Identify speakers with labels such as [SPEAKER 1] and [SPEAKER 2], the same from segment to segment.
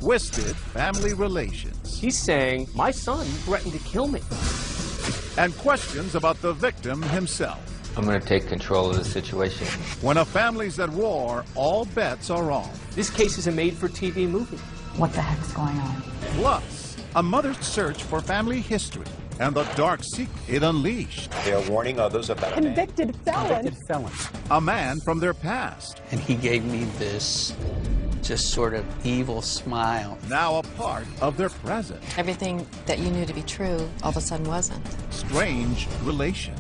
[SPEAKER 1] twisted family relations.
[SPEAKER 2] He's saying, my son threatened to kill me.
[SPEAKER 1] And questions about the victim himself.
[SPEAKER 3] I'm going to take control of the situation.
[SPEAKER 1] When a family's at war, all bets are off.
[SPEAKER 2] This case is a made-for-TV movie.
[SPEAKER 4] What the heck's going on?
[SPEAKER 1] Plus, a mother's search for family history and the dark secret it unleashed.
[SPEAKER 5] They are warning others about
[SPEAKER 4] Convicted felon.
[SPEAKER 1] A man from their past.
[SPEAKER 6] And he gave me this just sort of evil smile.
[SPEAKER 1] Now a part of their present.
[SPEAKER 7] Everything that you knew to be true all of a sudden wasn't.
[SPEAKER 1] Strange relations.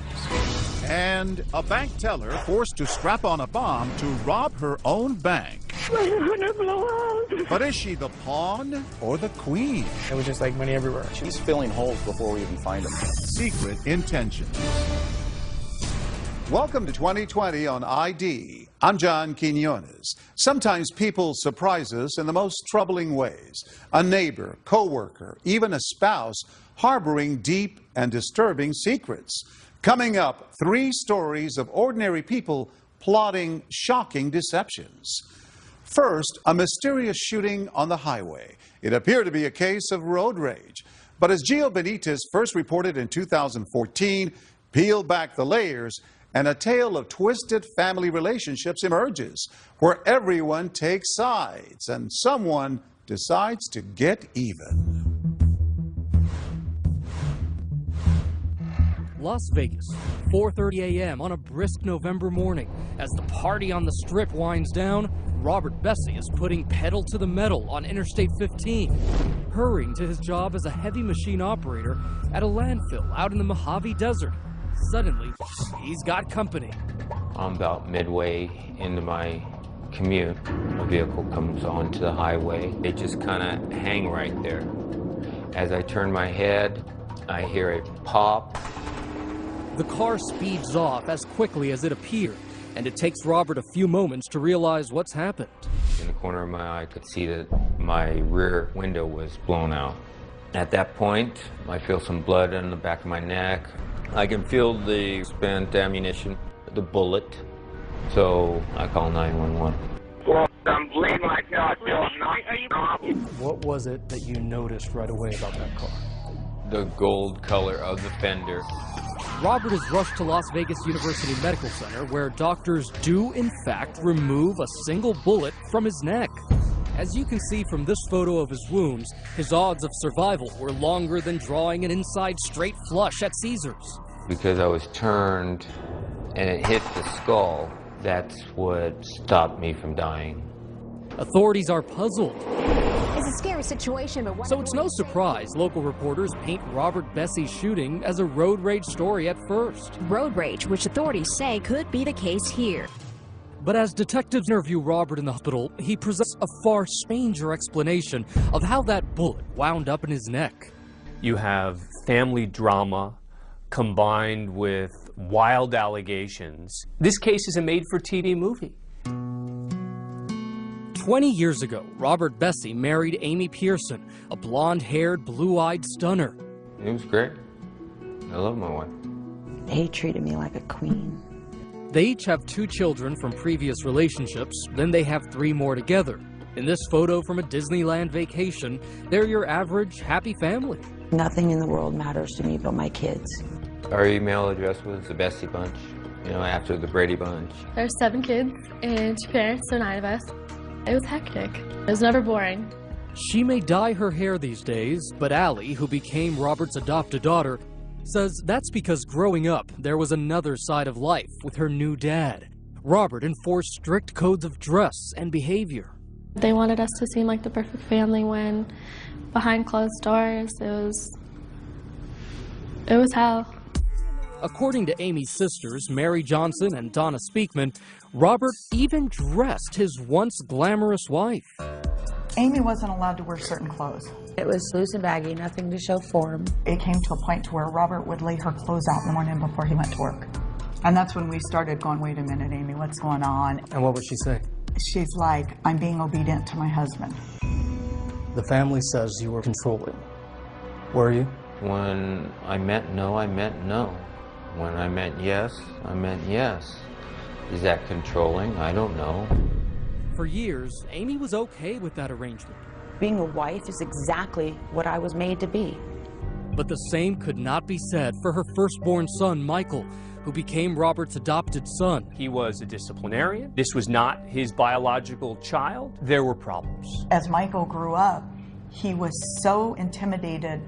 [SPEAKER 1] And a bank teller forced to strap on a bomb to rob her own bank.
[SPEAKER 8] We're gonna blow out.
[SPEAKER 1] But is she the pawn or the queen?
[SPEAKER 9] It was just like money everywhere.
[SPEAKER 10] He's filling holes before we even find him.
[SPEAKER 1] Secret intentions. Welcome to 2020 on ID. I'm John Quinones. Sometimes people surprise us in the most troubling ways. A neighbor, co-worker, even a spouse harboring deep and disturbing secrets. Coming up, 3 stories of ordinary people plotting shocking deceptions. First, a mysterious shooting on the highway. It appeared to be a case of road rage. But as Gio Benitez first reported in 2014, peel back the layers, and a tale of twisted family relationships emerges, where everyone takes sides and someone decides to get even.
[SPEAKER 11] Las Vegas, 4:30 a.m. on a brisk November morning. As the party on the Strip winds down, Robert Bessie is putting pedal to the metal on Interstate 15, hurrying to his job as a heavy machine operator at a landfill out in the Mojave Desert. Suddenly, he's got company.
[SPEAKER 3] I'm about midway into my commute. A vehicle comes onto the highway. They just kind of hang right there. As I turn my head, I hear a pop.
[SPEAKER 11] The car speeds off as quickly as it appeared, and it takes Robert a few moments to realize what's happened.
[SPEAKER 3] In the corner of my eye, I could see that my rear window was blown out. At that point, I feel some blood on the back of my neck. I can feel the spent ammunition, the bullet. So I call 911.
[SPEAKER 8] Well, I'm bleeding like hell. I feel knocked off.
[SPEAKER 11] What was it that you noticed right away about that car?
[SPEAKER 3] The gold color of the fender.
[SPEAKER 11] Robert is rushed to Las Vegas University Medical Center, where doctors do, in fact, remove a single bullet from his neck. As you can see from this photo of his wounds, his odds of survival were longer than drawing an inside straight flush at Caesars.
[SPEAKER 3] Because I was turned and it hit the skull, that's what stopped me from dying.
[SPEAKER 11] Authorities are puzzled.
[SPEAKER 12] It's a scary situation, but
[SPEAKER 11] so it's no surprise local reporters paint Robert Bessie's shooting as a road rage story at first.
[SPEAKER 12] Road rage, which authorities say could be the case here.
[SPEAKER 11] But as detectives interview Robert in the hospital, he presents a far stranger explanation of how that bullet wound up in his neck.
[SPEAKER 2] You have family drama combined with wild allegations. This case is a made-for-TV movie.
[SPEAKER 11] 20 years ago, Robert Bessie married Amy Pearson, a blonde-haired, blue-eyed stunner.
[SPEAKER 3] It was great. I love my wife.
[SPEAKER 4] He treated me like a queen.
[SPEAKER 11] They each have 2 children from previous relationships, then they have 3 more together. In this photo from a Disneyland vacation, they're your average, happy family.
[SPEAKER 4] Nothing in the world matters to me but my kids.
[SPEAKER 3] Our email address was the Bessie Bunch, you know, after the Brady Bunch.
[SPEAKER 13] There's 7 kids and 2 parents, so 9 of us. It was hectic. It was never boring.
[SPEAKER 11] She may dye her hair these days, but Allie, who became Robert's adopted daughter, says that's because growing up, there was another side of life with her new dad. Robert enforced strict codes of dress and behavior.
[SPEAKER 13] They wanted us to seem like the perfect family when behind closed doors, it was hell.
[SPEAKER 11] According to Amy's sisters, Mary Johnson and Donna Speakman, Robert even dressed his once glamorous wife.
[SPEAKER 4] Amy wasn't allowed to wear certain clothes.
[SPEAKER 7] It was loose and baggy, nothing to show form.
[SPEAKER 4] It came to a point to where Robert would lay her clothes out in the morning before he went to work. And that's when we started going, wait a minute, Amy, what's going on?
[SPEAKER 11] And what would she say?
[SPEAKER 4] She's like, I'm being obedient to my husband.
[SPEAKER 11] The family says you were controlling. Were you?
[SPEAKER 3] When I meant no, I meant no. When I meant yes, I meant yes. Is that controlling? I don't know.
[SPEAKER 11] For years, Amy was okay with that arrangement.
[SPEAKER 5] Being a wife is exactly what I was made to be.
[SPEAKER 11] But the same could not be said for her firstborn son, Michael, who became Robert's adopted son.
[SPEAKER 2] He was a disciplinarian. This was not his biological child. There were problems.
[SPEAKER 4] As Michael grew up, he was so intimidated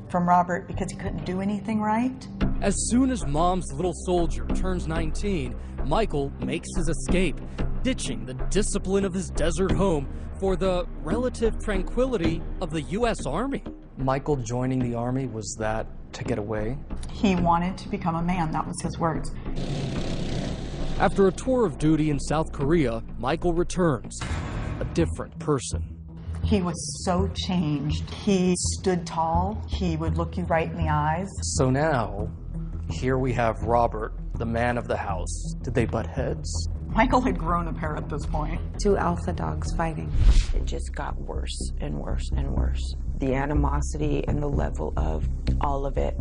[SPEAKER 4] from Robert because he couldn't do anything right.
[SPEAKER 11] As soon as Mom's little soldier turns 19, Michael makes his escape, ditching the discipline of his desert home for the relative tranquility of the U.S. Army.
[SPEAKER 9] Michael joining the Army, was that to get away?
[SPEAKER 4] He wanted to become a man, that was his words.
[SPEAKER 11] After a tour of duty in South Korea, Michael returns, a different person.
[SPEAKER 4] He was so changed. He stood tall. He would look you right in the eyes.
[SPEAKER 9] So now, here we have Robert, the man of the house. Did they butt heads?
[SPEAKER 4] Michael had grown a pair at this point.
[SPEAKER 7] Two alpha dogs fighting.
[SPEAKER 5] It just got worse and worse and worse. The animosity and the level of all of it.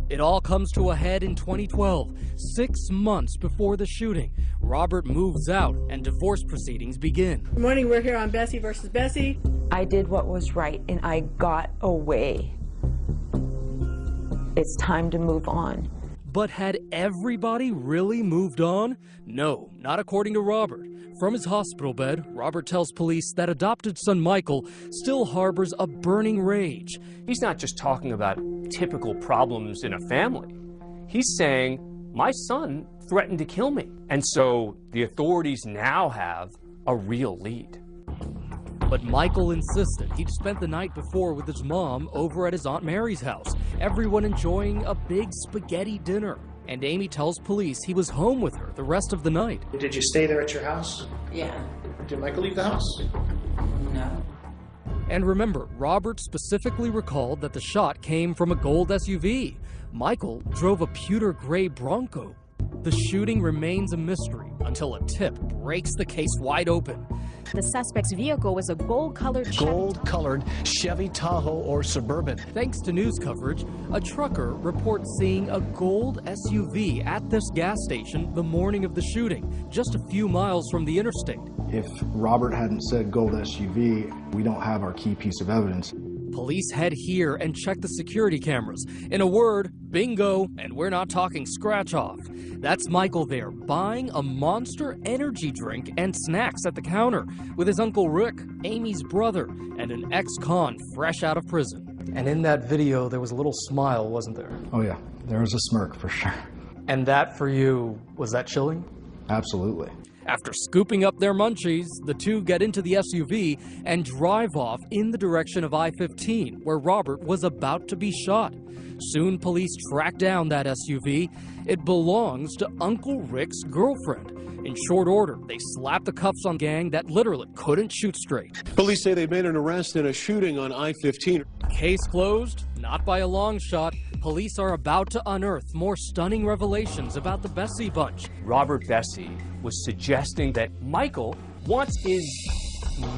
[SPEAKER 11] It all comes to a head in 2012, 6 months before the shooting. Robert moves out and divorce proceedings begin.
[SPEAKER 14] Good morning, we're here on Bessie versus Bessie.
[SPEAKER 5] I did what was right and I got away. It's time to move on.
[SPEAKER 11] But had everybody really moved on? No, not according to Robert. From his hospital bed, Robert tells police that adopted son Michael still harbors a burning rage.
[SPEAKER 2] He's not just talking about typical problems in a family. He's saying, my son threatened to kill me. And so the authorities now have a real lead.
[SPEAKER 11] But Michael insisted he'd spent the night before with his mom over at his Aunt Mary's house, everyone enjoying a big spaghetti dinner. And Amy tells police he was home with her the rest of the night.
[SPEAKER 15] Did you stay there at your house?
[SPEAKER 5] Yeah.
[SPEAKER 15] Did Michael leave the house?
[SPEAKER 5] No.
[SPEAKER 11] And remember, Robert specifically recalled that the shot came from a gold SUV. Michael drove a pewter gray Bronco. The shooting remains a mystery until a tip breaks the case wide open.
[SPEAKER 12] The suspect's vehicle was a gold-colored
[SPEAKER 15] Chevy Tahoe or Suburban.
[SPEAKER 11] Thanks to news coverage, a trucker reports seeing a gold SUV at this gas station the morning of the shooting, just a few miles from the interstate.
[SPEAKER 10] If Robert hadn't said gold SUV, we don't have our key piece of evidence.
[SPEAKER 11] Police head here and check the security cameras. In a word, bingo, and we're not talking scratch off. That's Michael there, buying a Monster energy drink and snacks at the counter with his Uncle Rick, Amy's brother, and an ex-con fresh out of prison.
[SPEAKER 9] And in that video, there was a little smile, wasn't there?
[SPEAKER 10] Oh yeah, there was a smirk for sure.
[SPEAKER 9] And that for you, was that chilling?
[SPEAKER 10] Absolutely.
[SPEAKER 11] After scooping up their munchies, the two get into the SUV and drive off in the direction of I-15, where Robert was about to be shot. Soon, police track down that SUV. It belongs to Uncle Rick's girlfriend. In short order, they slap the cuffs on a gang that literally couldn't shoot straight.
[SPEAKER 16] Police say they made an arrest in a shooting on I-15.
[SPEAKER 11] Case closed? Not by a long shot. Police are about to unearth more stunning revelations about the Bessie bunch.
[SPEAKER 2] Robert Bessie was suggesting that Michael wants his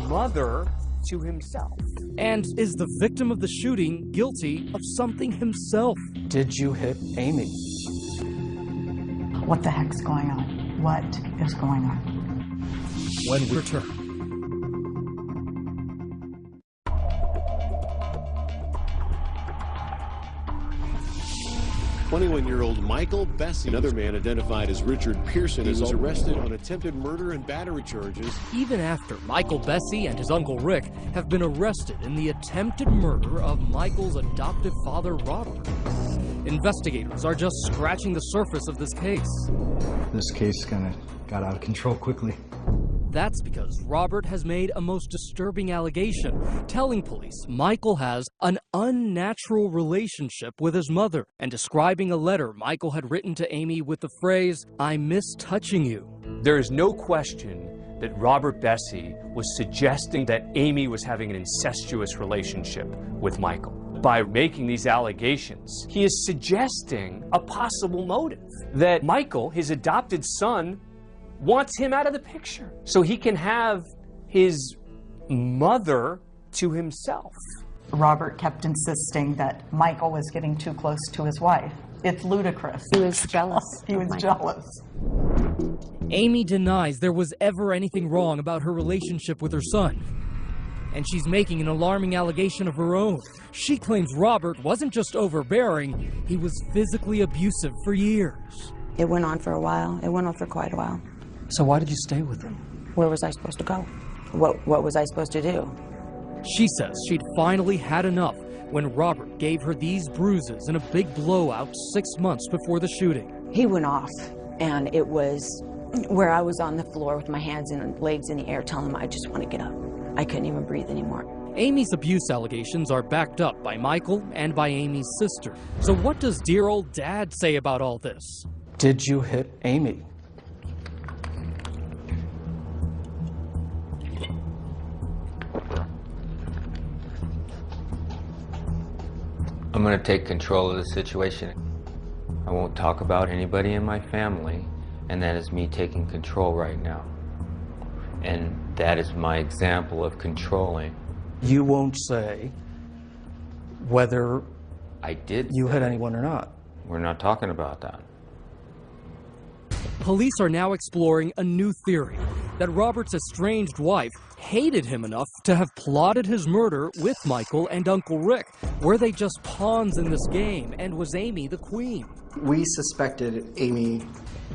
[SPEAKER 2] mother to himself.
[SPEAKER 11] And is the victim of the shooting guilty of something himself?
[SPEAKER 9] Did you hit Amy?
[SPEAKER 4] What the heck's going on? What is going on?
[SPEAKER 11] When we return.
[SPEAKER 16] 21-year-old Michael Bessie, another man identified as Richard Pearson, was arrested on attempted murder and battery charges.
[SPEAKER 11] Even after Michael Bessie and his Uncle Rick have been arrested in the attempted murder of Michael's adoptive father, Robert. Investigators are just scratching the surface of this case.
[SPEAKER 10] This case kind of got out of control quickly.
[SPEAKER 11] That's because Robert has made a most disturbing allegation, telling police Michael has an unnatural relationship with his mother, and describing a letter Michael had written to Amy with the phrase, "I miss touching you."
[SPEAKER 2] There is no question that Robert Bessie was suggesting that Amy was having an incestuous relationship with Michael. By making these allegations, he is suggesting a possible motive, that Michael, his adopted son, wants him out of the picture so he can have his mother to himself.
[SPEAKER 4] Robert kept insisting that Michael was getting too close to his wife. It's ludicrous.
[SPEAKER 7] He was jealous.
[SPEAKER 4] He was jealous.
[SPEAKER 11] Amy denies there was ever anything wrong about her relationship with her son. and she's making an alarming allegation of her own. She claims Robert wasn't just overbearing, he was physically abusive for years.
[SPEAKER 5] It went on for a while. It went on for quite a while.
[SPEAKER 9] So why did you stay with him?
[SPEAKER 5] Where was I supposed to go? What was I supposed to do?
[SPEAKER 11] She says she'd finally had enough when Robert gave her these bruises in a big blowout 6 months before the shooting.
[SPEAKER 5] He went off, and it was where I was on the floor with my hands and legs in the air telling him I just want to get up. I couldn't even breathe anymore.
[SPEAKER 11] Amy's abuse allegations are backed up by Michael and by Amy's sister. So what does dear old dad say about all this?
[SPEAKER 9] Did you hit Amy?
[SPEAKER 3] I'm going to take control of the situation. I won't talk about anybody in my family, and that is me taking control right now. And that is my example of controlling.
[SPEAKER 9] You won't say whether
[SPEAKER 3] I did
[SPEAKER 9] you hit anyone or not.
[SPEAKER 3] We're not talking about that.
[SPEAKER 11] Police are now exploring a new theory, that Robert's estranged wife hated him enough to have plotted his murder with Michael and Uncle Rick. Were they just pawns in this game, and was Amy the queen?
[SPEAKER 10] We suspected Amy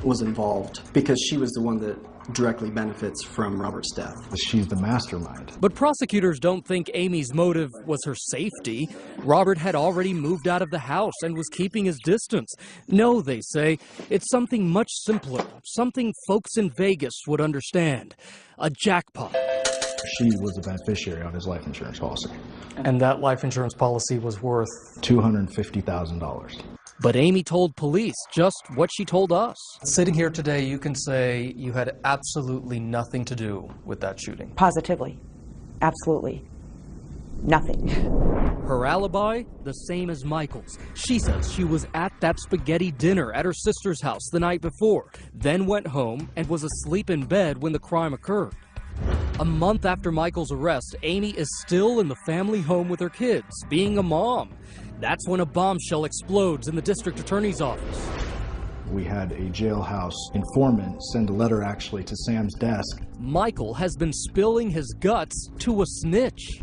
[SPEAKER 10] was involved because she was the one that directly benefits from Robert's death. She's the mastermind.
[SPEAKER 11] But prosecutors don't think Amy's motive was her safety. Robert had already moved out of the house and was keeping his distance. No, they say, it's something much simpler, something folks in Vegas would understand. A jackpot.
[SPEAKER 10] She was the beneficiary on his life insurance policy.
[SPEAKER 9] And that life insurance policy was worth
[SPEAKER 10] $250,000.
[SPEAKER 11] But Amy told police just what she told us.
[SPEAKER 9] Sitting here today, you can say you had absolutely nothing to do with that shooting.
[SPEAKER 5] Positively. Absolutely. Nothing.
[SPEAKER 11] Her alibi, the same as Michael's. She says she was at that spaghetti dinner at her sister's house the night before, then went home and was asleep in bed when the crime occurred. A month after Michael's arrest, Amy is still in the family home with her kids, being a mom. That's when a bombshell explodes in the district attorney's office.
[SPEAKER 10] We had a jailhouse informant send a letter actually to Sam's desk.
[SPEAKER 11] Michael has been spilling his guts to a snitch,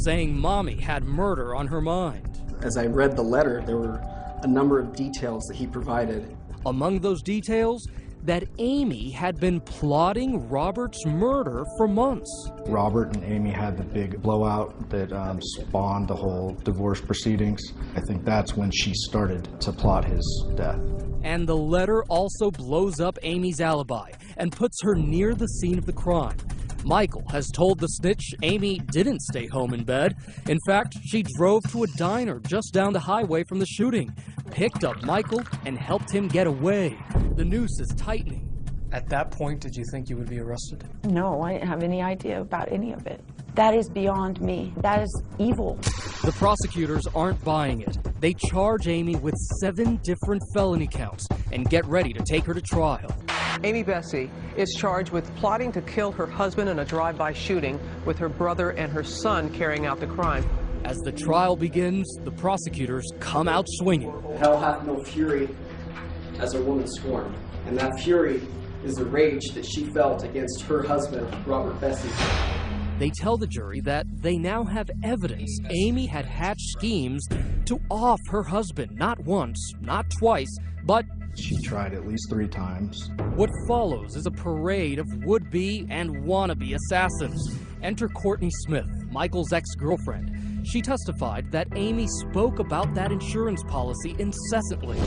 [SPEAKER 11] saying Mommy had murder on her mind.
[SPEAKER 10] As I read the letter, there were a number of details that he provided.
[SPEAKER 11] Among those details, that Amy had been plotting Robert's murder for months.
[SPEAKER 10] Robert and Amy had the big blowout that spawned the whole divorce proceedings. I think that's when she started to plot his death.
[SPEAKER 11] And the letter also blows up Amy's alibi and puts her near the scene of the crime. Michael has told the snitch Amy didn't stay home in bed. In fact, she drove to a diner just down the highway from the shooting, picked up Michael, and helped him get away. The noose is tightening.
[SPEAKER 9] At that point, did you think you would be arrested?
[SPEAKER 5] No, I didn't have any idea about any of it. That is beyond me. That is evil.
[SPEAKER 11] The prosecutors aren't buying it. They charge Amy with 7 different felony counts and get ready to take her to trial.
[SPEAKER 17] Amy Bessie is charged with plotting to kill her husband in a drive-by shooting, with her brother and her son carrying out the crime.
[SPEAKER 11] As the trial begins, the prosecutors come out swinging.
[SPEAKER 18] Hell hath no fury as a woman scorned, and that fury is the rage that she felt against her husband, Robert Bessie.
[SPEAKER 11] They tell the jury that they now have evidence Amy had hatched schemes to off her husband, not once, not twice, but
[SPEAKER 10] she tried at least 3 times.
[SPEAKER 11] What follows is a parade of would-be and wannabe assassins. Enter Courtney Smith, Michael's ex-girlfriend. She testified that Amy spoke about that insurance policy incessantly.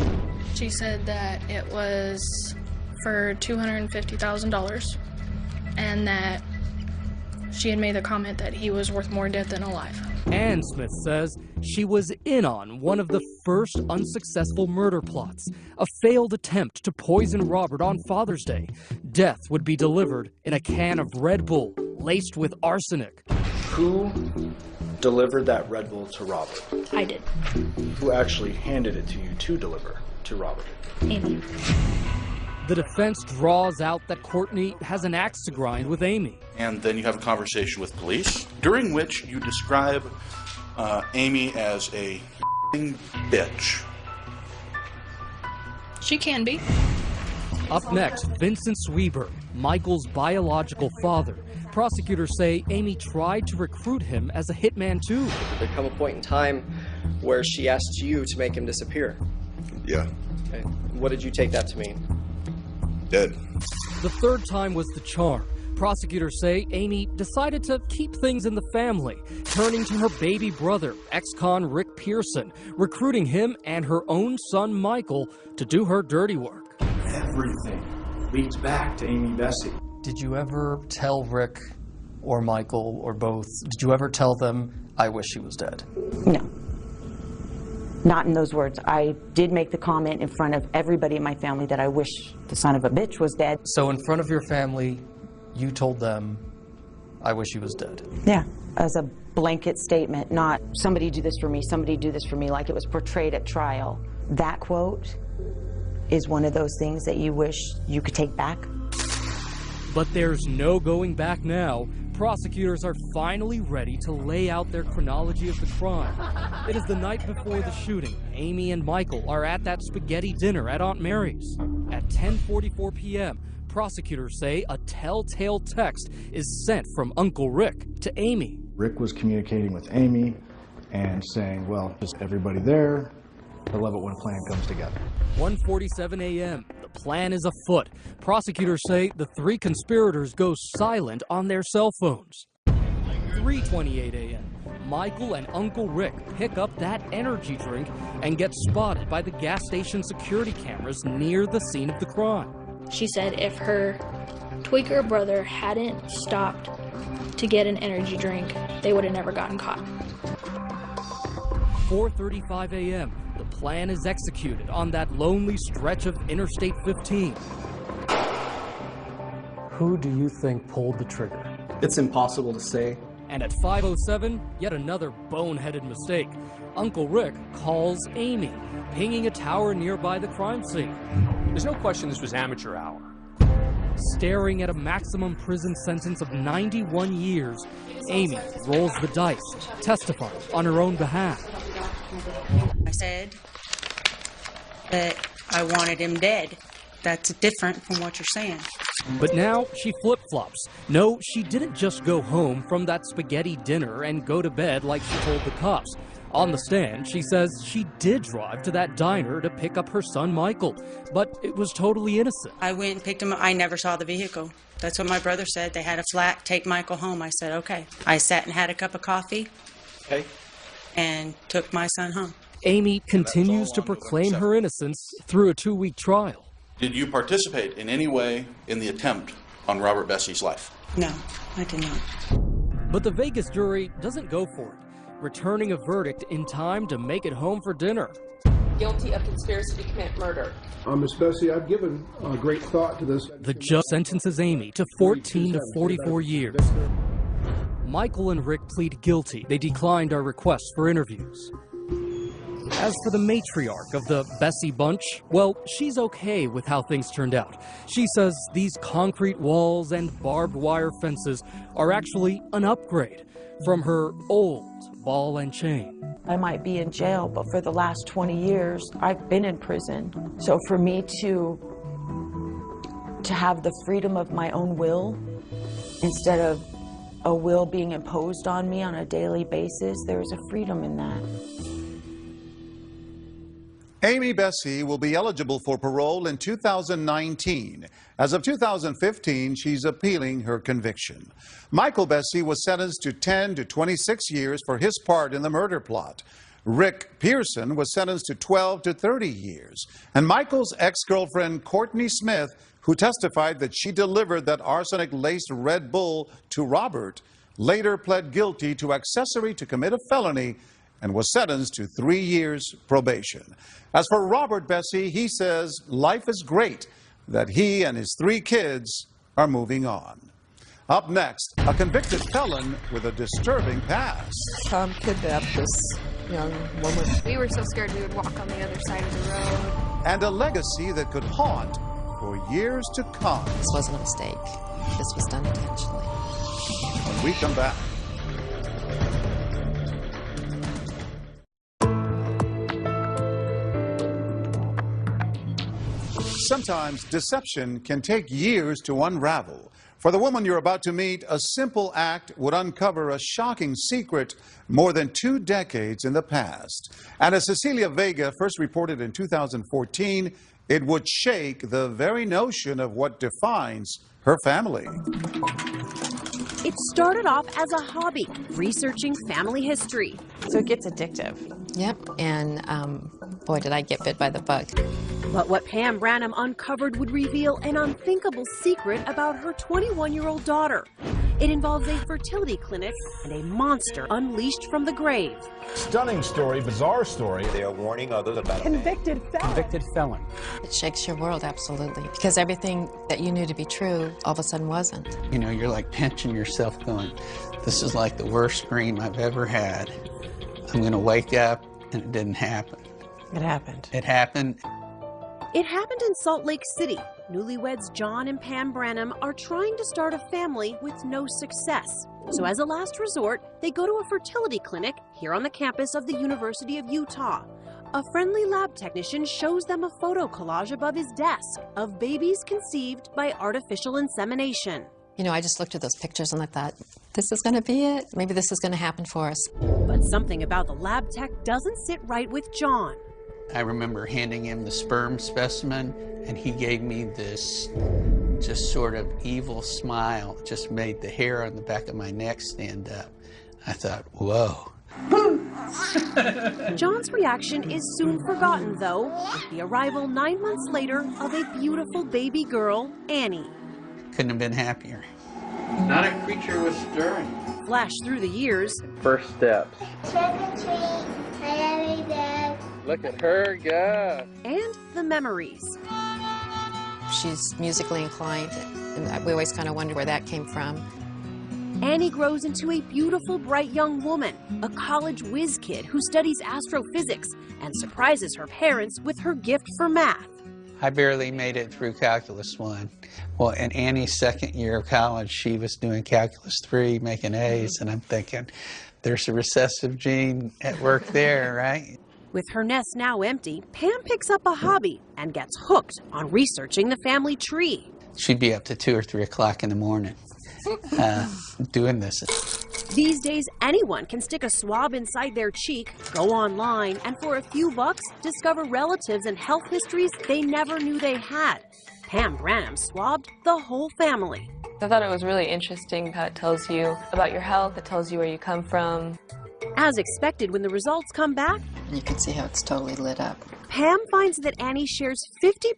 [SPEAKER 13] She said that it was for $250,000 and that she had made the comment that he was worth more dead than alive.
[SPEAKER 11] And Smith says she was in on one of the first unsuccessful murder plots, a failed attempt to poison Robert on Father's Day. Death would be delivered in a can of Red Bull laced with arsenic.
[SPEAKER 15] Who delivered that Red Bull to Robert?
[SPEAKER 13] I did.
[SPEAKER 15] Who actually handed it to you to deliver to Robert?
[SPEAKER 13] Amy.
[SPEAKER 11] The defense draws out that Courtney has an axe to grind with Amy.
[SPEAKER 19] And then you have a conversation with police, during which you describe Amy as a bitch.
[SPEAKER 13] She can be.
[SPEAKER 11] Up next, Vincent Sweeberg, Michael's biological father, Prosecutors say Amy tried to recruit him as a hitman too.
[SPEAKER 18] There come a point in time where she asked you to make him disappear.
[SPEAKER 20] Yeah.
[SPEAKER 18] Okay. What did you take that to mean?
[SPEAKER 20] Dead.
[SPEAKER 11] The third time was the charm. Prosecutors say Amy decided to keep things in the family, turning to her baby brother, ex-con Rick Pearson, recruiting him and her own son Michael to do her dirty work.
[SPEAKER 15] Everything leads back to Amy Bessie.
[SPEAKER 9] Did you ever tell Rick or Michael or both, did you ever tell them, I wish she was dead?
[SPEAKER 5] No. Not in those words. I did make the comment in front of everybody in my family that I wish the son of a bitch was dead.
[SPEAKER 9] So in front of your family, you told them, I wish he was dead?
[SPEAKER 5] Yeah, as a blanket statement, not somebody do this for me, somebody do this for me, like it was portrayed at trial. That quote is one of those things that you wish you could take back.
[SPEAKER 11] But there's no going back now. Prosecutors are finally ready to lay out their chronology of the crime. It is the night before the shooting. Amy and Michael are at that spaghetti dinner at Aunt Mary's. At 10:44 p.m., prosecutors say a telltale text is sent from Uncle Rick to Amy.
[SPEAKER 10] Rick was communicating with Amy and saying, well, just everybody there. I love it when a plan comes together.
[SPEAKER 11] 1:47 a.m. The plan is afoot. Prosecutors say the three conspirators go silent on their cell phones. 3:28 a.m. Michael and Uncle Rick pick up that energy drink and get spotted by the gas station security cameras near the scene of the crime.
[SPEAKER 13] She said if her tweaker brother hadn't stopped to get an energy drink, they would have never gotten caught.
[SPEAKER 11] 4:35 a.m. The plan is executed on that lonely stretch of Interstate 15.
[SPEAKER 9] Who do you think pulled the trigger?
[SPEAKER 18] It's impossible to say.
[SPEAKER 11] And at 5:07, yet another boneheaded mistake. Uncle Rick calls Amy, pinging a tower nearby the crime scene.
[SPEAKER 2] There's no question this was amateur hour.
[SPEAKER 11] Staring at a maximum prison sentence of 91 years, Amy rolls the dice, testifying on her own behalf.
[SPEAKER 7] I said that I wanted him dead. That's different from what you're saying.
[SPEAKER 11] But now she flip-flops. No, she didn't just go home from that spaghetti dinner and go to bed like she told the cops. On the stand, she says she did drive to that diner to pick up her son Michael, but it was totally innocent.
[SPEAKER 7] I went and picked him up. I never saw the vehicle. That's what my brother said. They had a flat, take Michael home. I said, okay. I sat and had a cup of coffee.
[SPEAKER 18] Okay.
[SPEAKER 7] And took my son home.
[SPEAKER 11] Amy continues to proclaim her innocence through a 2-week trial.
[SPEAKER 19] Did you participate in any way in the attempt on Robert Bessie's life?
[SPEAKER 7] No, I did not.
[SPEAKER 11] But the Vegas jury doesn't go for it, returning a verdict in time to make it home for dinner.
[SPEAKER 17] Guilty of conspiracy to commit murder.
[SPEAKER 21] Miss Bessie, I've given great thought to this.
[SPEAKER 11] The judge sentences Amy to 14 to 44 years. Michael and Rick plead guilty. They declined our requests for interviews. As for the matriarch of the Bessie bunch, well, she's okay with how things turned out. She says these concrete walls and barbed wire fences are actually an upgrade from her old ball and chain.
[SPEAKER 5] I might be in jail, but for the last 20 years, I've been in prison. So for me to have the freedom of my own will, instead of a will being imposed on me on a daily basis, there's a freedom in that.
[SPEAKER 1] Amy Bessie will be eligible for parole in 2019. As of 2015, she's appealing her conviction. Michael Bessie was sentenced to 10 to 26 years for his part in the murder plot. Rick Pearson was sentenced to 12 to 30 years. And Michael's ex-girlfriend, Courtney Smith, who testified that she delivered that arsenic-laced Red Bull to Robert, later pled guilty to accessory to commit a felony and was sentenced to 3 years probation. As for Robert Bessie, he says life is great, that he and his 3 kids are moving on. Up next, a convicted felon with a disturbing past.
[SPEAKER 17] Tom kidnapped this young woman.
[SPEAKER 13] We were so scared we would walk on the other side of the road.
[SPEAKER 1] And a legacy that could haunt for years to come.
[SPEAKER 22] This wasn't a mistake. This was done intentionally.
[SPEAKER 1] When we come back. Sometimes deception can take years to unravel. For the woman you're about to meet, a simple act would uncover a shocking secret more than 2 decades in the past. And as Cecilia Vega first reported in 2014, it would shake the very notion of what defines her family.
[SPEAKER 12] It started off as a hobby, researching family history.
[SPEAKER 5] So it gets addictive.
[SPEAKER 22] Yep, and boy, did I get bit by the bug.
[SPEAKER 12] But what Pam Branham uncovered would reveal an unthinkable secret about her 21-year-old daughter. It involves a fertility clinic and a monster unleashed from the grave.
[SPEAKER 6] Stunning story, bizarre story. They are warning others about
[SPEAKER 12] Convicted felon.
[SPEAKER 22] It shakes your world, absolutely, because everything that you knew to be true all of a sudden wasn't.
[SPEAKER 8] You know, you're like pinching yourself going, this is like the worst dream I've ever had. I'm going to wake up, and it didn't happen.
[SPEAKER 5] It happened.
[SPEAKER 8] It happened.
[SPEAKER 12] It happened in Salt Lake City. Newlyweds John and Pam Branham are trying to start a family with no success. So as a last resort, they go to a fertility clinic here on the campus of the University of Utah. A friendly lab technician shows them a photo collage above his desk of babies conceived by artificial insemination.
[SPEAKER 22] You know, I just looked at those pictures and I thought, this is going to be it. Maybe this is going to happen for us.
[SPEAKER 12] But something about the lab tech doesn't sit right with John.
[SPEAKER 8] I remember handing him the sperm specimen, and he gave me this just sort of evil smile. It just made the hair on the back of my neck stand up. I thought, whoa.
[SPEAKER 12] John's reaction is soon forgotten, though, with the arrival 9 months later of a beautiful baby girl, Annie.
[SPEAKER 8] Couldn't have been happier.
[SPEAKER 23] Not a creature was stirring.
[SPEAKER 12] Flash through the years.
[SPEAKER 23] First steps.
[SPEAKER 24] Trick or treat. I love you, Dad.
[SPEAKER 23] Look at her go.
[SPEAKER 12] And the memories.
[SPEAKER 22] She's musically inclined, and we always kind of wonder where that came from.
[SPEAKER 12] Annie grows into a beautiful, bright young woman, a college whiz kid who studies astrophysics and surprises her parents with her gift for math.
[SPEAKER 8] I barely made it through Calculus 1. Well, in Annie's second year of college, she was doing Calculus 3, making A's, and I'm thinking, there's a recessive gene at work there, right?
[SPEAKER 12] With her nest now empty, Pam picks up a hobby and gets hooked on researching the family tree.
[SPEAKER 8] She'd be up to 2 or 3 o'clock in the morning doing this.
[SPEAKER 12] These days, anyone can stick a swab inside their cheek, go online, and for a few bucks, discover relatives and health histories they never knew they had. Pam Branham swabbed the whole family.
[SPEAKER 25] I thought it was really interesting how it tells you about your health, it tells you where you come from.
[SPEAKER 12] As expected, when the results come back,
[SPEAKER 22] you can see how it's totally lit up.
[SPEAKER 12] Pam finds that Annie shares 50%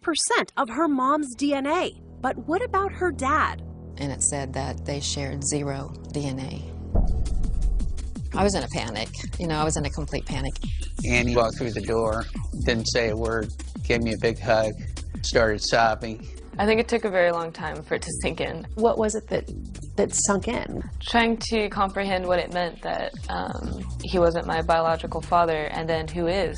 [SPEAKER 12] of her mom's DNA. But what about her dad?
[SPEAKER 22] And it said that they shared 0 DNA. I was in a panic. You know, I was in a complete panic.
[SPEAKER 8] Annie walked through the door, didn't say a word, gave me a big hug, started sobbing.
[SPEAKER 25] I think it took a very long time for it to sink in.
[SPEAKER 26] What was it that sunk in?
[SPEAKER 25] Trying to comprehend what it meant that he wasn't my biological father, and then who is.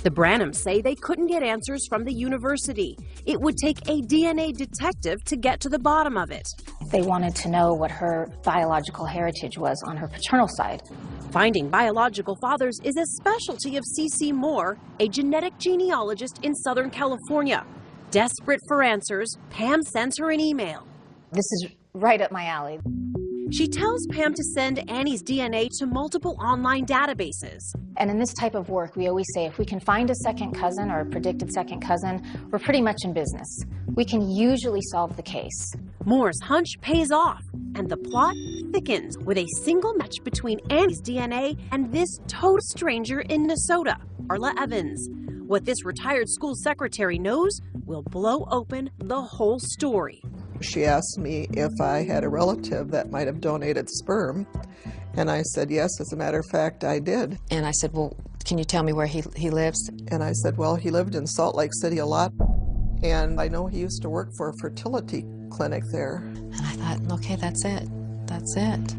[SPEAKER 12] The Branhams say they couldn't get answers from the university. It would take a DNA detective to get to the bottom of it.
[SPEAKER 27] They wanted to know what her biological heritage was on her paternal side.
[SPEAKER 12] Finding biological fathers is a specialty of C.C. Moore, a genetic genealogist in Southern California. Desperate for answers, Pam sends her an email.
[SPEAKER 27] This is right up my alley.
[SPEAKER 12] She tells Pam to send Annie's DNA to multiple online databases.
[SPEAKER 27] And in this type of work, we always say if we can find a second cousin or a predicted second cousin, we're pretty much in business. We can usually solve the case.
[SPEAKER 12] Moore's hunch pays off, and the plot thickens with a single match between Annie's DNA and this total stranger in Minnesota, Carla Evans. What this retired school secretary knows will blow open the whole story.
[SPEAKER 28] She asked me if I had a relative that might have donated sperm, and I said yes, as a matter of fact, I did.
[SPEAKER 22] And I said, well, can you tell me where he lives?
[SPEAKER 28] And I said, well, he lived in Salt Lake City a lot, and I know he used to work for a fertility clinic there.
[SPEAKER 22] And I thought, okay, that's it. That's it.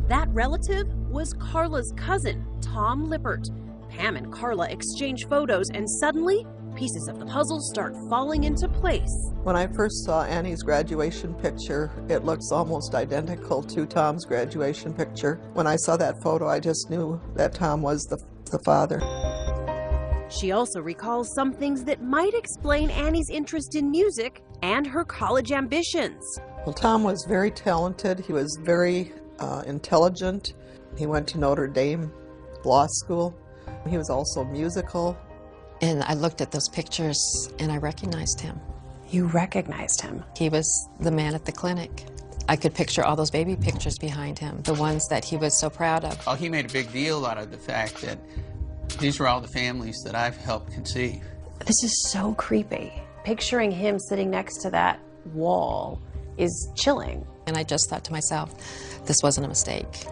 [SPEAKER 12] That relative was Carla's cousin, Tom Lippert. Pam and Carla exchange photos, and suddenly, pieces of the puzzle start falling into place.
[SPEAKER 28] When I first saw Annie's graduation picture, it looks almost identical to Tom's graduation picture. When I saw that photo, I just knew that Tom was the father.
[SPEAKER 12] She also recalls some things that might explain Annie's interest in music and her college ambitions.
[SPEAKER 28] Well, Tom was very talented. He was very intelligent. He went to Notre Dame Law School. He was also musical.
[SPEAKER 22] And I looked at those pictures and I recognized him.
[SPEAKER 26] You recognized him?
[SPEAKER 22] He was the man at the clinic. I could picture all those baby pictures behind him, the ones that he was so proud of.
[SPEAKER 8] Oh, he made a big deal out of the fact that these were all the families that I've helped conceive.
[SPEAKER 26] This is so creepy. Picturing him sitting next to that wall is chilling.
[SPEAKER 22] And I just thought to myself, this wasn't a mistake.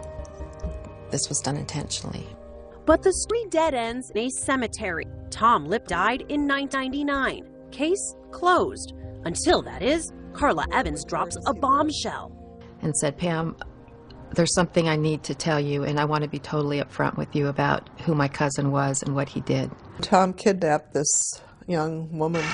[SPEAKER 22] This was done intentionally.
[SPEAKER 12] But the story dead ends in a cemetery. Tom Lipp died in 1999. Case closed. Until, that is, Carla Evans drops a bombshell.
[SPEAKER 22] And said, Pam, there's something I need to tell you, and I want to be totally upfront with you about who my cousin was and what he did.
[SPEAKER 28] Tom kidnapped this young woman.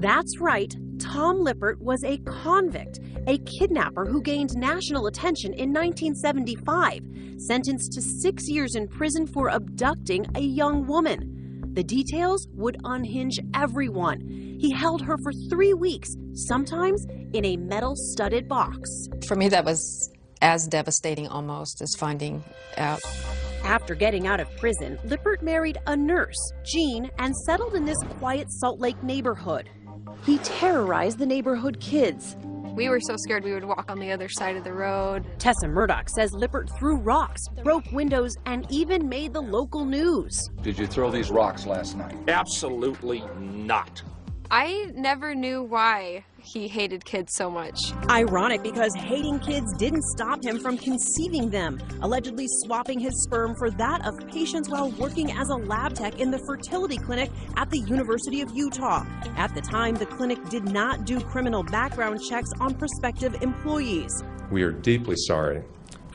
[SPEAKER 12] That's right. Tom Lippert was a convict, a kidnapper who gained national attention in 1975, sentenced to 6 years in prison for abducting a young woman. The details would unhinge everyone. He held her for 3 weeks, sometimes in a metal-studded box.
[SPEAKER 22] For me, that was as devastating almost as finding out.
[SPEAKER 12] After getting out of prison, Lippert married a nurse, Jean, and settled in this quiet Salt Lake neighborhood. He terrorized the neighborhood kids.
[SPEAKER 3] We were so scared we would walk on the other side of the road.
[SPEAKER 12] Tessa Murdoch says Lippert threw rocks, broke windows, and even made the local news.
[SPEAKER 6] Did you throw these rocks last night? Absolutely not.
[SPEAKER 3] I never knew why he hated kids so much.
[SPEAKER 12] Ironic, because hating kids didn't stop him from conceiving them, allegedly swapping his sperm for that of patients while working as a lab tech in the fertility clinic at the University of Utah. At the time, the clinic did not do criminal background checks on prospective employees.
[SPEAKER 4] We are deeply sorry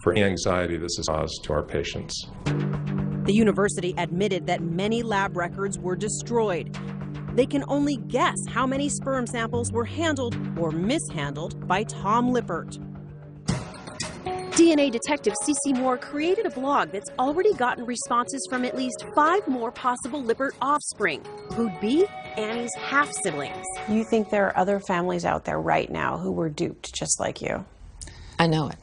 [SPEAKER 4] for any anxiety this has caused to our patients.
[SPEAKER 12] The university admitted that many lab records were destroyed. They can only guess how many sperm samples were handled or mishandled by Tom Lippert. DNA detective Cece Moore created a blog that's already gotten responses from at least 5 more possible Lippert offspring, who'd be Annie's half-siblings.
[SPEAKER 26] You think there are other families out there right now who were duped just like you?
[SPEAKER 22] I know it.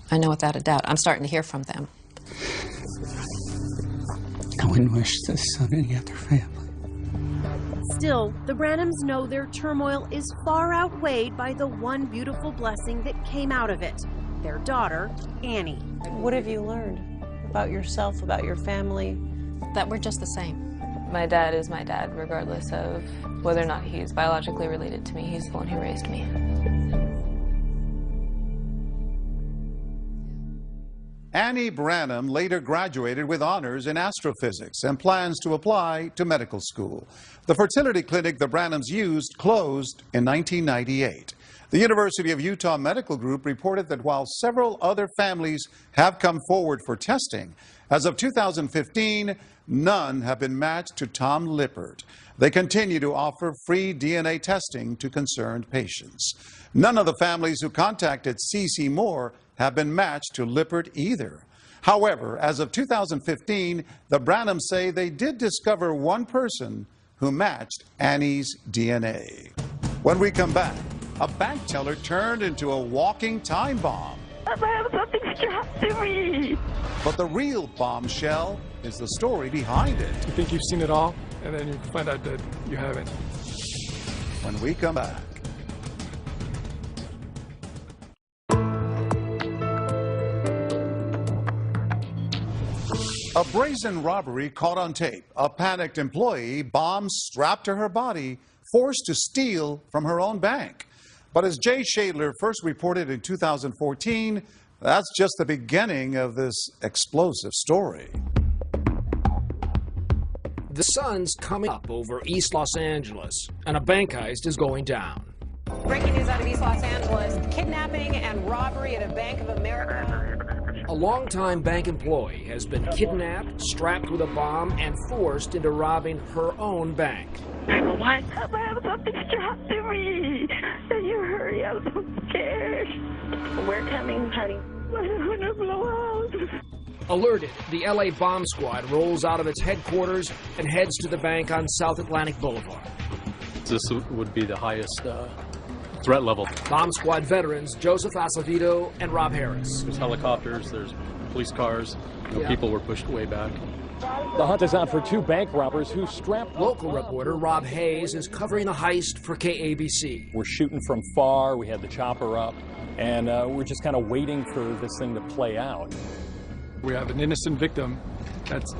[SPEAKER 22] I know without a doubt. I'm starting to hear from them.
[SPEAKER 8] I wouldn't wish this on any other family.
[SPEAKER 12] Still, the Branhams know their turmoil is far outweighed by the one beautiful blessing that came out of it. Their daughter, Annie.
[SPEAKER 26] What have you learned about yourself, about your family?
[SPEAKER 22] That we're just the same.
[SPEAKER 25] My dad is my dad, regardless of whether or not he's biologically related to me. He's the one who raised me.
[SPEAKER 1] Annie Branham later graduated with honors in astrophysics and plans to apply to medical school. The fertility clinic the Branhams used closed in 1998. The University of Utah Medical Group reported that while several other families have come forward for testing, as of 2015, none have been matched to Tom Lippert. They continue to offer free DNA testing to concerned patients. None of the families who contacted Cece Moore have been matched to Lippert either. However, as of 2015, the Branhams say they did discover one person who matched Annie's DNA. When we come back, a bank teller turned into a walking time bomb.
[SPEAKER 24] I have something strapped to me.
[SPEAKER 1] But the real bombshell is the story behind it.
[SPEAKER 9] You think you've seen it all, and then you find out that you haven't.
[SPEAKER 1] When we come back. A brazen robbery caught on tape. A panicked employee, bombs strapped to her body, forced to steal from her own bank. But as Jay Shadler first reported in 2014, that's just the beginning of this explosive story.
[SPEAKER 10] The sun's coming up over East Los Angeles, and a bank heist is going down.
[SPEAKER 26] Breaking news out of East Los Angeles, kidnapping and robbery at a Bank of America.
[SPEAKER 10] A longtime bank employee has been kidnapped, strapped with a bomb, and forced into robbing her own bank.
[SPEAKER 24] Why have I have something strapped to me? Can you hurry? I'm so scared. We're coming, honey. I'm gonna blow out.
[SPEAKER 10] Alerted, the LA bomb squad rolls out of its headquarters and heads to the bank on South Atlantic Boulevard.
[SPEAKER 14] This would be the highest
[SPEAKER 2] threat level.
[SPEAKER 10] Bomb Squad veterans Joseph Acevedo and Rob Harris.
[SPEAKER 2] There's helicopters, there's police cars. People were pushed way back.
[SPEAKER 10] The hunt is out for 2 bank robbers who strapped. Local reporter Rob Hayes is covering the heist for KABC.
[SPEAKER 7] We're shooting from far. We had the chopper up, and we're just kind of waiting for this thing to play out.
[SPEAKER 9] We have an innocent victim that's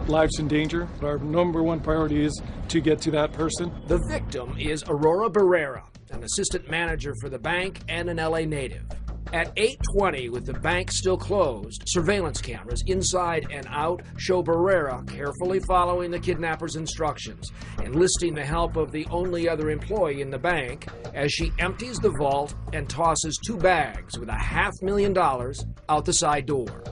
[SPEAKER 9] lives in danger. Our #1 priority is to get to that person.
[SPEAKER 10] The victim is Aurora Barrera, an assistant manager for the bank and an LA native. At 8:20, with the bank still closed, surveillance cameras inside and out show Barrera carefully following the kidnapper's instructions, enlisting the help of the only other employee in the bank as she empties the vault and tosses 2 bags with $500,000 out the side door.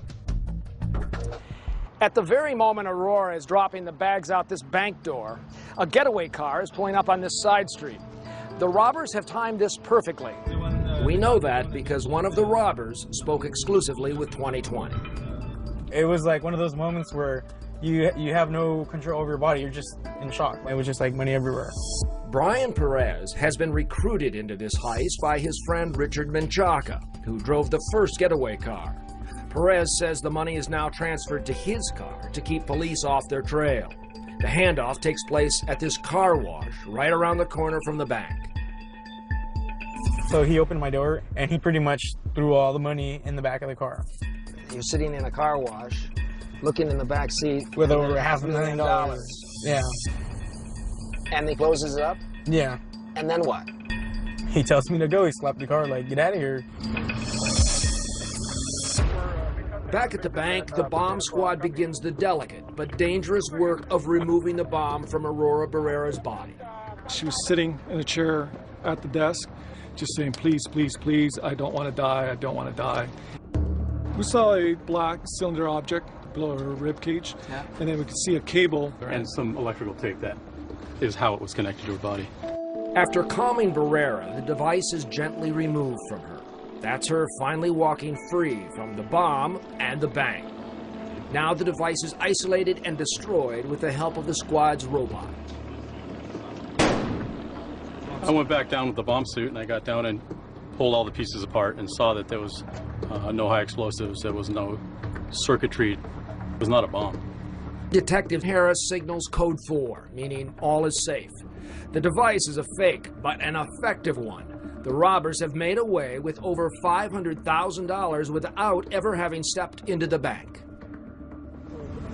[SPEAKER 10] At the very moment Aurora is dropping the bags out this bank door, a getaway car is pulling up on this side street. The robbers have timed this perfectly. We know that because one of the robbers spoke exclusively with 2020.
[SPEAKER 14] It was like one of those moments where you have no control over your body. You're just in shock. It was just like money everywhere.
[SPEAKER 10] Brian Perez has been recruited into this heist by his friend Richard Menchaca, who drove the first getaway car. Perez says the money is now transferred to his car to keep police off their trail. The handoff takes place at this car wash right around the corner from the bank.
[SPEAKER 14] So he opened my door and he pretty much threw all the money in the back of the car.
[SPEAKER 10] You're sitting in a car wash, looking in the back seat.
[SPEAKER 14] With over $500,000. Yeah.
[SPEAKER 10] And he closes it up?
[SPEAKER 14] Yeah.
[SPEAKER 10] And then what?
[SPEAKER 14] He tells me to go. He slapped the car like, get out of here.
[SPEAKER 10] Back at the bank, the bomb squad begins the delicate but dangerous work of removing the bomb from Aurora Barrera's body.
[SPEAKER 9] She was sitting in a chair at the desk, just saying, please, please, please, I don't want to die, I don't want to die. We saw a black cylinder object below her rib cage, and then we could see a cable.
[SPEAKER 2] And some electrical tape. That is how it was connected to her body.
[SPEAKER 10] After calming Barrera, the device is gently removed from her. That's her finally walking free from the bomb and the bank. Now the device is isolated and destroyed with the help of the squad's robot.
[SPEAKER 2] I went back down with the bomb suit and I got down and pulled all the pieces apart and saw that there was no high explosives, there was no circuitry, it was not a bomb.
[SPEAKER 10] Detective Harris signals code 4, meaning all is safe. The device is a fake, but an effective one. The robbers have made away with over $500,000 without ever having stepped into the bank.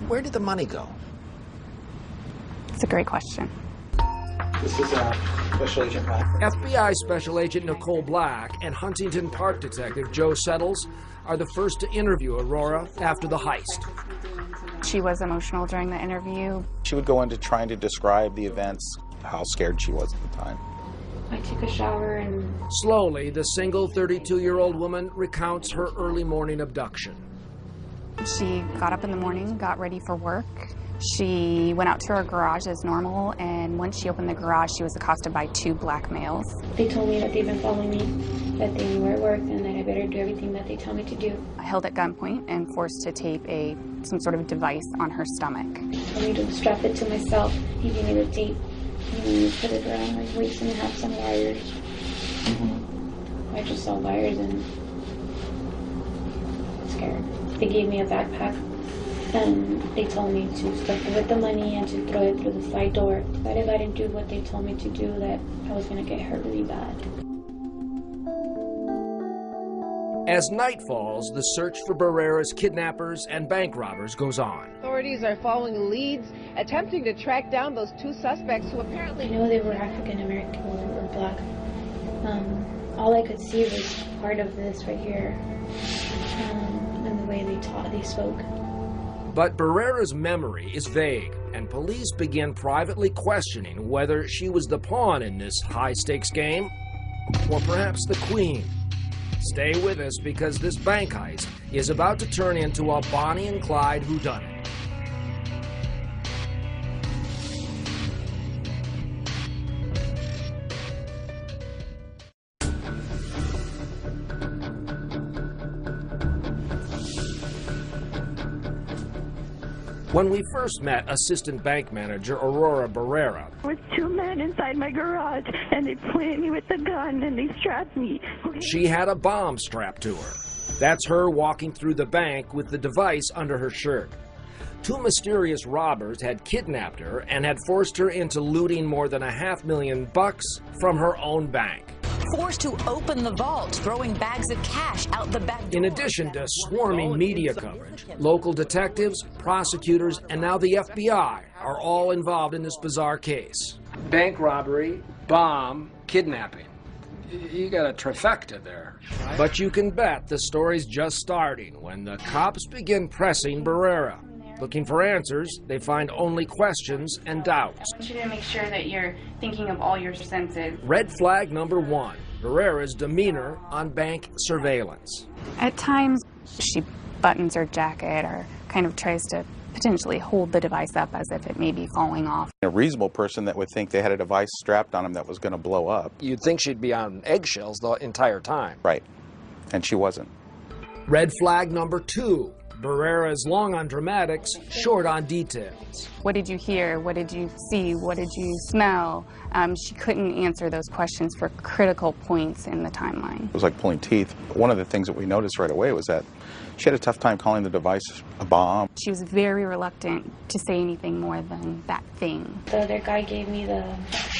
[SPEAKER 15] Where did the money go?
[SPEAKER 16] It's a great question.
[SPEAKER 15] This is Special Agent Black.
[SPEAKER 10] FBI Special Agent Nicole Black and Huntington Park Detective Joe Settles are the first to interview Aurora after the heist.
[SPEAKER 16] She was emotional during the interview.
[SPEAKER 18] She would go into trying to describe the events, how scared she was at the time.
[SPEAKER 16] I took a shower and...
[SPEAKER 10] Slowly, the single 32-year-old woman recounts her early morning abduction.
[SPEAKER 16] She got up in the morning, got ready for work. She went out to her garage as normal, and once she opened the garage, she was accosted by 2 black males.
[SPEAKER 19] They told me that they've been following me, that they knew where I worked, and that I better do everything that they tell me to do.
[SPEAKER 16] Held at gunpoint and forced to tape some sort of device on her stomach.
[SPEAKER 19] Told me to strap it to myself. He gave me the tape. You put it around my waist and have some wires. I just saw wires and I was scared. They gave me a backpack and they told me to stuff it with the money and to throw it through the side door. That if I didn't do what they told me to do, that I was going to get hurt really bad.
[SPEAKER 10] As night falls, the search for Barrera's kidnappers and bank robbers goes on.
[SPEAKER 20] Authorities are following leads, attempting to track down those 2 suspects who apparently...
[SPEAKER 19] I know they were African American or black. All I could see was part of this right here, and the way they spoke.
[SPEAKER 10] But Barrera's memory is vague, and police begin privately questioning whether she was the pawn in this high-stakes game, or perhaps the queen. Stay with us because this bank heist is about to turn into a Bonnie and Clyde whodunit. When we first met assistant bank manager Aurora Barrera,
[SPEAKER 24] There was two men inside my garage, and they pointed me with the gun, and they strapped me.
[SPEAKER 10] she had a bomb strapped to her. That's her walking through the bank with the device under her shirt. Two mysterious robbers had kidnapped her and had forced her into looting more than $500,000 from her own bank.
[SPEAKER 5] Forced to open the vault, throwing bags of cash out the back door.
[SPEAKER 10] In addition to swarming media coverage, local detectives, prosecutors, and now the FBI are all involved in this bizarre case. Bank robbery, bomb, kidnapping. You got a trifecta there. But you can bet the story's just starting when the cops begin pressing Barrera. Looking for answers, they find only questions and doubts.
[SPEAKER 16] I want you to make sure that you're thinking of all your senses.
[SPEAKER 10] Red flag number one, Barrera's demeanor on bank surveillance.
[SPEAKER 16] At times, she buttons her jacket or kind of tries to potentially hold the device up as if it may be falling off.
[SPEAKER 18] A reasonable person that would think they had a device strapped on them that was going to blow up.
[SPEAKER 10] You'd think she'd be on eggshells the entire time.
[SPEAKER 18] Right. And she wasn't.
[SPEAKER 10] Red flag number two, Barrera's long on dramatics, short on details.
[SPEAKER 16] What did you hear? What did you see? What did you smell? She couldn't answer those questions for critical points in the timeline.
[SPEAKER 18] It was like pulling teeth. One of the things that we noticed right away was that she had a tough time calling the device a bomb.
[SPEAKER 16] She was very reluctant to say anything more than that thing.
[SPEAKER 19] The other guy gave me the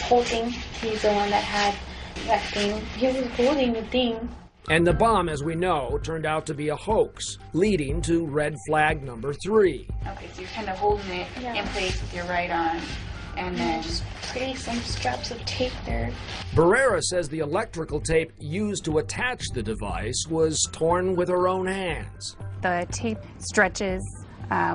[SPEAKER 19] whole thing. He's the one that had that thing. He was holding the thing.
[SPEAKER 10] And the bomb, as we know, turned out to be a hoax, leading to red flag number three.
[SPEAKER 16] Okay, so you're kind of holding it in place with your right arm, and then
[SPEAKER 19] just putting some straps of tape there.
[SPEAKER 10] Barrera says the electrical tape used to attach the device was torn with her own hands.
[SPEAKER 16] the tape stretches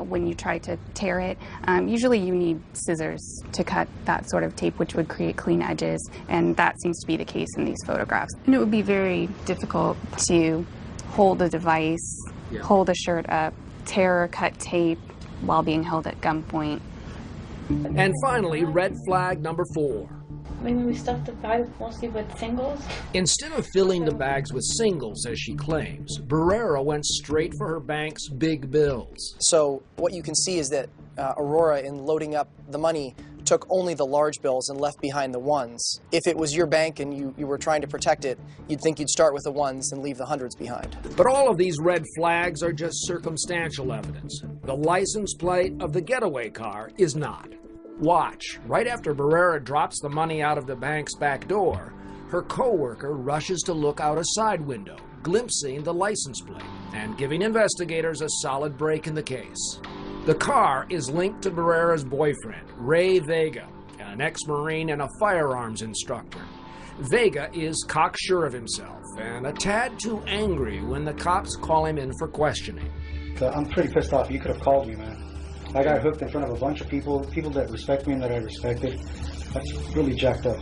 [SPEAKER 16] when you try to tear it. Usually you need scissors to cut that sort of tape, which would create clean edges, and that seems to be the case in these photographs. And it would be very difficult to hold a device, hold a shirt up, tear or cut tape while being held at gunpoint.
[SPEAKER 10] And finally, red flag number 4.
[SPEAKER 19] Maybe we stuffed the bag mostly with singles.
[SPEAKER 10] Instead of filling the bags with singles, as she claims, Barrera went straight for her bank's big bills.
[SPEAKER 11] So what you can see is that Aurora, in loading up the money, took only the large bills and left behind the ones. If it was your bank and you were trying to protect it, you'd think you'd start with the ones and leave the hundreds behind.
[SPEAKER 10] But all of these red flags are just circumstantial evidence. The license plate of the getaway car is not. Watch. Right after Barrera drops the money out of the bank's back door, her co-worker rushes to look out a side window, glimpsing the license plate and giving investigators a solid break in the case. The car is linked to Barrera's boyfriend, Ray Vega, an ex-Marine and a firearms instructor. Vega is cocksure of himself and a tad too angry when the cops call him in for questioning.
[SPEAKER 13] I'm pretty pissed off. You could have called me, man. I got hooked in front of a bunch of people that respect me and that I respected. That's really jacked up.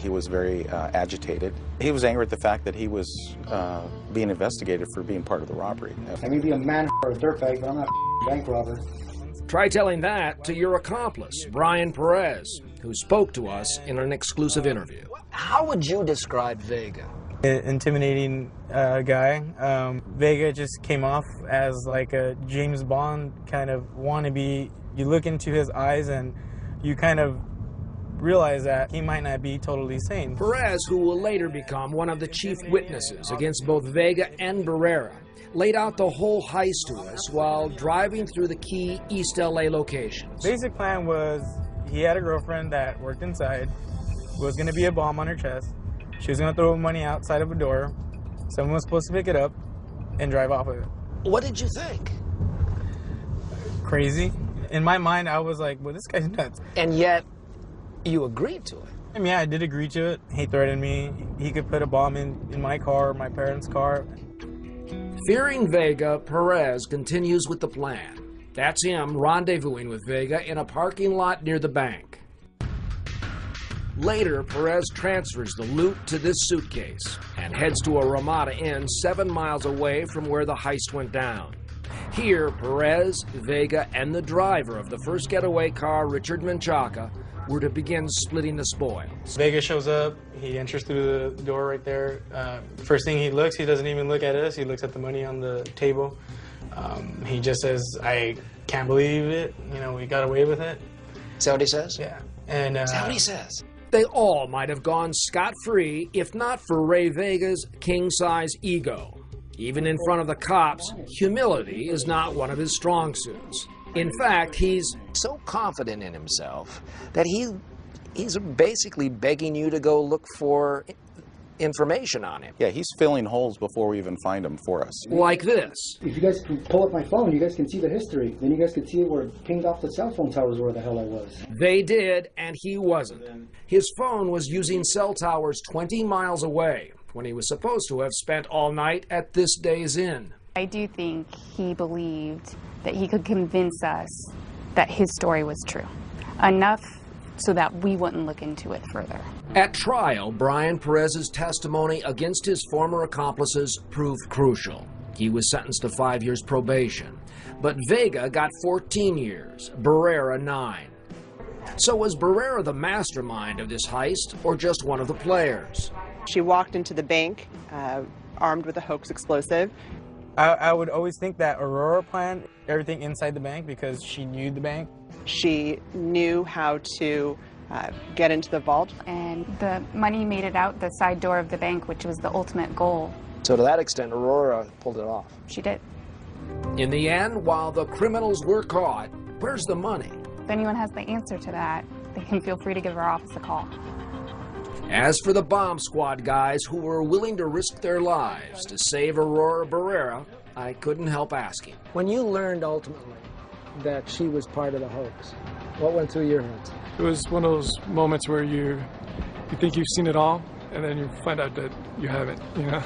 [SPEAKER 18] He was very agitated. He was angry at the fact that he was being investigated for being part of the robbery.
[SPEAKER 13] I may be a man or a dirtbag, but I'm not a bank robber.
[SPEAKER 10] Try telling that to your accomplice, Brian Perez, who spoke to us in an exclusive interview.
[SPEAKER 11] How would you describe Vega?
[SPEAKER 14] Intimidating guy. Vega just came off as like a James Bond kind of wannabe. You look into his eyes and you kind of realize that he might not be totally sane.
[SPEAKER 10] Perez, who will later become one of the chief witnesses against both Vega and Barrera, laid out the whole heist to us while driving through the key East LA locations.
[SPEAKER 14] Basic plan was he had a girlfriend that worked inside, was going to be a bomb on her chest. She was going to throw money outside of a door. Someone was supposed to pick it up and drive off with it.
[SPEAKER 11] What did you think?
[SPEAKER 14] Crazy. In my mind, I was like, well, this guy's nuts.
[SPEAKER 11] And yet, you agreed to it.
[SPEAKER 14] I mean, yeah, I did agree to it. He threatened me. He could put a bomb in my car, my parents' car.
[SPEAKER 10] Fearing Vega, Perez continues with the plan. That's him rendezvousing with Vega in a parking lot near the bank. Later, Perez transfers the loot to this suitcase and heads to a Ramada Inn 7 miles away from where the heist went down. Here, Perez, Vega, and the driver of the first getaway car, Richard Menchaca, were to begin splitting the spoils.
[SPEAKER 14] Vega shows up. He enters through the door right there. First thing he looks, he doesn't even look at us. He looks at the money on the table. He just says, I can't believe it. You know, we got away with it.
[SPEAKER 10] Is that what he says?
[SPEAKER 14] Yeah. And
[SPEAKER 10] Is that what he says? They all might have gone scot-free if not for Ray Vega's king-size ego. Even in front of the cops, humility is not one of his strong suits. In fact, he's so confident in himself that he's basically begging you to go look for information on him.
[SPEAKER 18] Yeah, he's filling holes before we even find them for us.
[SPEAKER 10] Like this.
[SPEAKER 13] If you guys can pull up my phone, you guys can see the history. Then you guys can see where it pinged off the cell phone towers where the hell I was.
[SPEAKER 10] They did, and he wasn't. His phone was using cell towers 20 miles away when he was supposed to have spent all night at this Days Inn.
[SPEAKER 16] I do think he believed that he could convince us that his story was true. Enough so that we wouldn't look into it further.
[SPEAKER 10] At trial, Brian Perez's testimony against his former accomplices proved crucial. He was sentenced to 5 years probation, but Vega got 14 years, Barrera 9. So was Barrera the mastermind of this heist, or just one of the players?
[SPEAKER 3] She walked into the bank armed with a hoax explosive.
[SPEAKER 14] I would always think that Aurora planned everything inside the bank because she knew the bank.
[SPEAKER 3] She knew how to get into the vault.
[SPEAKER 16] And the money made it out the side door of the bank, which was the ultimate goal.
[SPEAKER 10] So to that extent, Aurora pulled it off.
[SPEAKER 16] She did.
[SPEAKER 10] In the end, while the criminals were caught, where's the money?
[SPEAKER 16] If anyone has the answer to that, they can feel free to give our office a call.
[SPEAKER 10] As for the bomb squad guys who were willing to risk their lives to save Aurora Barrera, I couldn't help asking.
[SPEAKER 4] When you learned ultimately that she was part of the hoax, what went through your head?
[SPEAKER 9] It was one of those moments where you think you've seen it all, and then you find out that you haven't, you know?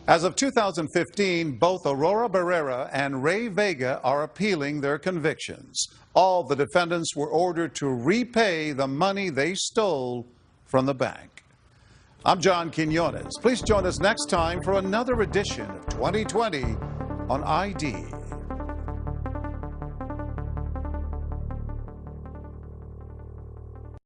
[SPEAKER 1] As of 2015, both Aurora Barrera and Ray Vega are appealing their convictions. All the defendants were ordered to repay the money they stole from the bank. I'm John Quinones. Please join us next time for another edition of 2020 on ID.